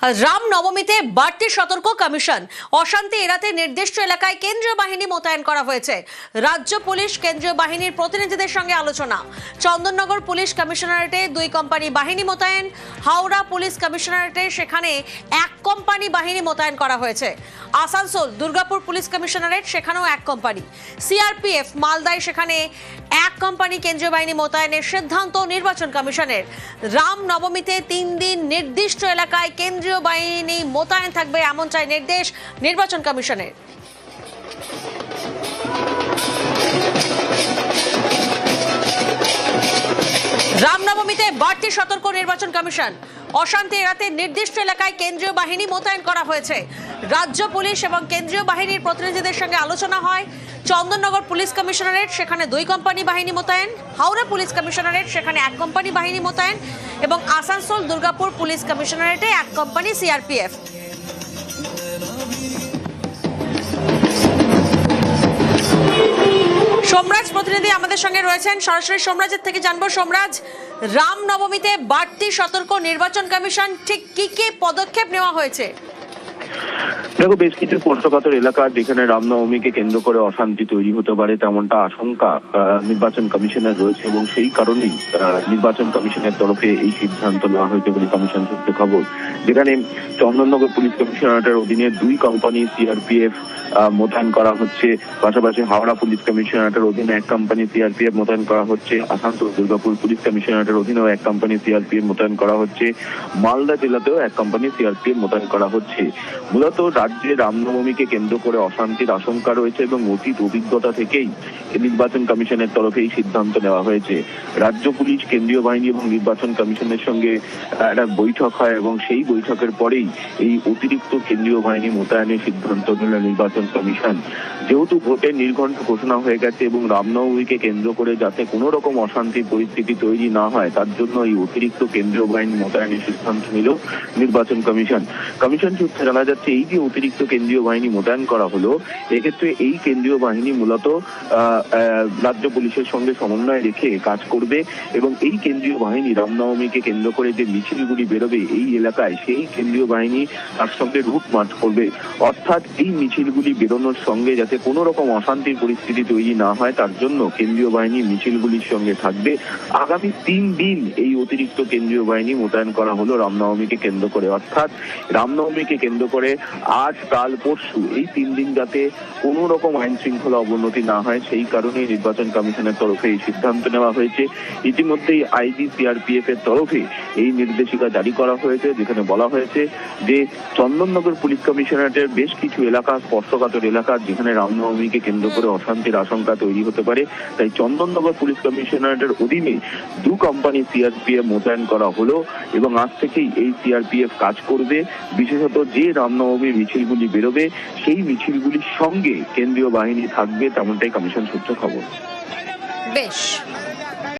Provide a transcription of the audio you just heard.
রামনবমীতে বাড়তি সতর্ক কমিশন। অশান্তি এড়াতে নির্দিষ্ট এলাকায় কেন্দ্রীয় বাহিনী মোতায়েন করা হয়েছে। রাজ্য পুলিশ কেন্দ্রীয় বাহিনীর প্রতিনিধিদের সঙ্গে আলোচনা। চন্দননগর পুলিশ কমিশনারেটে 2 কোম্পানি বাহিনী মোতায়েন। হাওড়া পুলিশ কমিশনারেটে সেখানে 1 কোম্পানি বাহিনী মোতায়েন করা হয়েছে। আসানসোল দুর্গাপুর পুলিশ কমিশনারেট সেখানেও 1 কোম্পানি। সিআরপিএফ মালদায় সেখানে 1 কোম্পানি কেন্দ্রীয় বাহিনী মোতায়েনের সিদ্ধান্ত নির্বাচন কমিশনের। রামনবমীতে 3 দিন নির্দিষ্ট এলাকায় কেন্দ্রীয় বাহিনী মোতায়েন থাকবে এমনটাই নির্দেশ নির্বাচন কমিশনের। রামনবমীতে বাড়তি সতর্ক নির্বাচন কমিশন। অশান্তি এড়াতে নির্দিষ্ট এলাকায় কেন্দ্রীয় বাহিনী মোতায়েন করা হয়েছে। রাজ্য পুলিশ এবং কেন্দ্রীয় বাহিনীর প্রতিনিধিদের সঙ্গে আলোচনা হয়। চন্দননগর পুলিশ কমিশনারেট সেখানে 2 কোম্পানি বাহিনী মোতায়েন। হাওড়া পুলিশ কমিশনারেট সেখানে 1 কোম্পানি বাহিনী মোতায়েন এবং আসানসোল দুর্গাপুর পুলিশ কমিশনারেটে 1 কোম্পানি সিআরপিএফ। সোমরাজ প্রতিনিধি আমাদের সঙ্গে রয়েছেন, সরাসরি সোমরাজের থেকে জানবো। সোমরাজ, রামনবমীতে বাড়তি সতর্ক নির্বাচন কমিশন, ঠিক কি কি পদক্ষেপ নেওয়া হয়েছে? দেখো, বেশ কিছু স্পর্শকাতর এলাকা যেখানে রামনবমীকে কেন্দ্র করে অশান্তি তৈরি হতে পারে তেমনটা আশঙ্কা নির্বাচন কমিশনের রয়েছে এবং সেই কারণেই নির্বাচন কমিশনের তরফে এই সিদ্ধান্ত নেওয়া হয়েছে বলে কমিশন সূত্রে খবর। যেখানে চন্দননগর পুলিশ কমিশনারেটের অধীনে 2 কোম্পানি সিআরপিএফ মোতায়েন করা হচ্ছে। পাশাপাশি হাওড়া পুলিশ কমিশনারেটের অধীনে 1 কোম্পানি সিআরপিএফ মোতায়েন করা হচ্ছে। আসানসোল দুর্গাপুর পুলিশ কমিশনারেটের অধীনেও 1 কোম্পানি সিআরপিএফ মোতায়েন করা হচ্ছে। মালদা জেলাতেও 1 কোম্পানি সিআরপিএফ মোতায়েন করা হচ্ছে। মূলত রাজ্যে রামনবমীকে কেন্দ্র করে অশান্তির আশঙ্কা রয়েছে এবং অতীত অভিজ্ঞতা থেকেই নির্বাচন কমিশনের তরফে এই সিদ্ধান্ত নেওয়া হয়েছে। রাজ্য পুলিশ কেন্দ্রীয় বাহিনী এবং নির্বাচন কমিশনের সঙ্গে একটা বৈঠক হয় এবং সেই বৈঠকের পরেই এই অতিরিক্ত কেন্দ্রীয় বাহিনী মোতায়েনের সিদ্ধান্ত নিল নির্বাচন কমিশন। যেহেতু ভোটের নির্ঘণ্ট ঘোষণা হয়ে গেছে এবং রামনবমীকে কেন্দ্র করে যাতে কোনো রকম অশান্তির পরিস্থিতি তৈরি না হয় তার জন্য এই অতিরিক্ত কেন্দ্রীয় বাহিনী মোতায়েনের সিদ্ধান্ত নিল নির্বাচন কমিশন। কমিশন সূত্রে জানা যাচ্ছে, এই যে অতিরিক্ত কেন্দ্রীয় বাহিনী মোতায়েন করা হলো, এক্ষেত্রে এই কেন্দ্রীয় বাহিনী মূলত রাজ্য পুলিশের সঙ্গে সমন্বয় রেখে কাজ করবে এবং এই কেন্দ্রীয় বাহিনী রামনবমীকে কেন্দ্র করে যে মিছিলগুলি বেরোবে এই এলাকায়, সেই কেন্দ্রীয় বাহিনী তার সঙ্গে রুট মার্চ করবে। অর্থাৎ এই মিছিলগুলি বেরোনোর সঙ্গে যাতে কোনো রকম অশান্তির পরিস্থিতি তৈরি না হয় তার জন্য কেন্দ্রীয় বাহিনী মিছিলগুলির সঙ্গে থাকবে। আগামী 3 দিন এই অতিরিক্ত কেন্দ্রীয় বাহিনী মোতায়েন করা হলো রামনবমীকে কেন্দ্র করে। অর্থাৎ রামনবমীকে কেন্দ্র করে আজ, কাল, পরশু এই 3 দিন যাতে কোনো রকম আইন শৃঙ্খলা অবনতি না হয় সেই কারণেই নির্বাচন কমিশনের তরফে এই সিদ্ধান্ত নেওয়া হয়েছে। ইতিমধ্যেই আইজি সিআরপিএফ এর তরফে এই নির্দেশিকা জারি করা হয়েছে, যেখানে বলা হয়েছে যে চন্দননগর পুলিশ কমিশনারেটের বেশ কিছু এলাকা স্পর্শকাতর এলাকা যেখানে রামনবমীকে কেন্দ্র করে অশান্তির আশঙ্কা তৈরি হতে পারে, তাই চন্দননগর পুলিশ কমিশনারেটের অধীনে 2 কোম্পানি সিআরপিএফ মোতায়েন করা হলো এবং আজ থেকেই এই সিআরপিএফ কাজ করবে। বিশেষত যে রামনবমীর মিছিলগুলি বেরোবে সেই মিছিলগুলির সঙ্গে কেন্দ্রীয় বাহিনী থাকবে, তেমনটাই কমিশন সূত্রে খবর। বেশ।